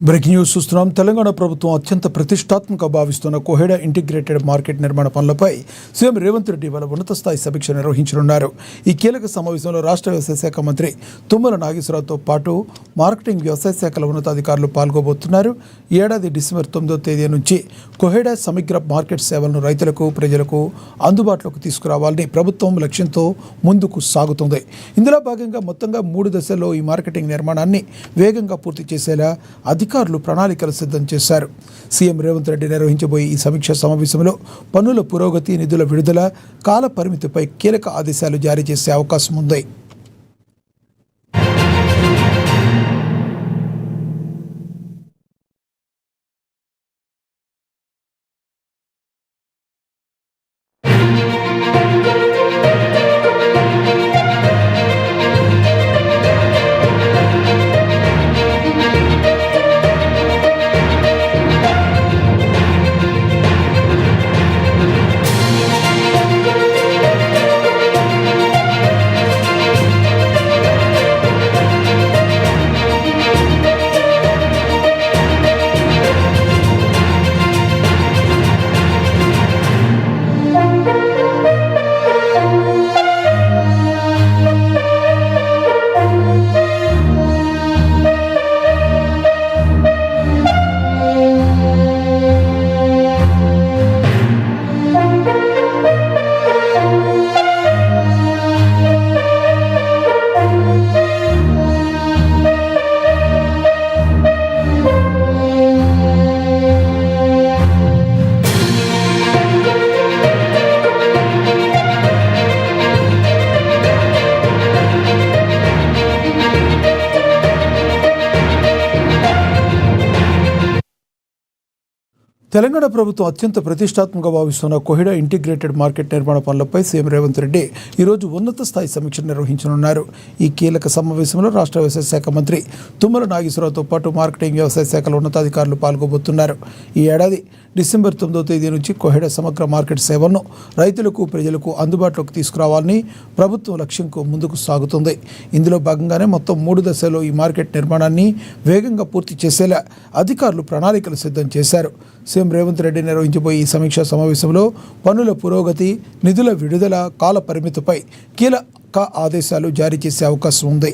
Breaking news చూస్తున్నాం. తెలంగాణ ప్రభుత్వం అత్యంత ప్రతిష్టాత్మక భావిస్తున్న కోహెడా ఇంటిగ్రేటెడ్ మార్కెట్ నిర్మాణ పనులపై సీఎం రేవంత్ రెడ్డి వాళ్ళ ఉన్నత స్థాయి సమీక్ష నిర్వహించనున్నారు. ఈ కీలక సమావేశంలో రాష్ట్ర వ్యవసాయ శాఖ మంత్రి తుమ్మల నాగేశ్వరరావుతో పాటు మార్కెటింగ్ వ్యవసాయ శాఖల ఉన్నతాధికారులు పాల్గొబోతున్నారు. ఈ ఏడాది డిసెంబర్ 9వ తేదీ నుంచి కోహెడా సమగ్ర మార్కెట్ సేవలను రైతులకు, ప్రజలకు అందుబాటులోకి తీసుకురావాలని ప్రభుత్వం లక్ష్యంతో ముందుకు సాగుతుంది. ఇందులో భాగంగా మొత్తంగా 3 దశల్లో ఈ మార్కెటింగ్ నిర్మాణాన్ని వేగంగా పూర్తి చేసేలా అధికారులు ప్రణాళికలు సిద్ధం చేశారు. సీఎం రేవంత్ రెడ్డి నిర్వహించబోయే ఈ సమీక్షా సమావేశంలో పనుల పురోగతి, నిధుల విడుదల, కాల పరిమితిపై కీలక ఆదేశాలు జారీ చేసే అవకాశం ఉంది. తెలంగాణ ప్రభుత్వం అత్యంత ప్రతిష్టాత్మకంగా భావిస్తున్న కోహెడా ఇంటిగ్రేటెడ్ మార్కెట్ నిర్మాణ పనులపై సీఎం రేవంత్ రెడ్డి ఈరోజు ఉన్నత స్థాయి సమీక్ష నిర్వహించనున్నారు. ఈ కీలక సమావేశంలో రాష్ట్ర వ్యవసాయ శాఖ మంత్రి తుమ్మల నాగేశ్వరరావుతో పాటు మార్కెటింగ్ వ్యవసాయ శాఖల ఉన్నతాధికారులు పాల్గొబోతున్నారు. ఈ ఏడాది డిసెంబర్ 9వ తేదీ నుంచి కోహెడా సమగ్ర మార్కెట్ సేవలను రైతులకు, ప్రజలకు అందుబాటులోకి తీసుకురావాలని ప్రభుత్వం లక్ష్యంకు ముందుకు సాగుతుంది. ఇందులో భాగంగానే మొత్తం 3 దశల్లో ఈ మార్కెట్ నిర్మాణాన్ని వేగంగా పూర్తి చేసేలా అధికారులు ప్రణాళికలు సిద్ధం చేశారు. సీఎం రేవంత్ రెడ్డి నిర్వహించబోయే ఈ సమీక్షా సమావేశంలో పనుల పురోగతి, నిధుల విడుదల, కాల పరిమితిపై కీలక ఆదేశాలు జారీ చేసే అవకాశం ఉంది.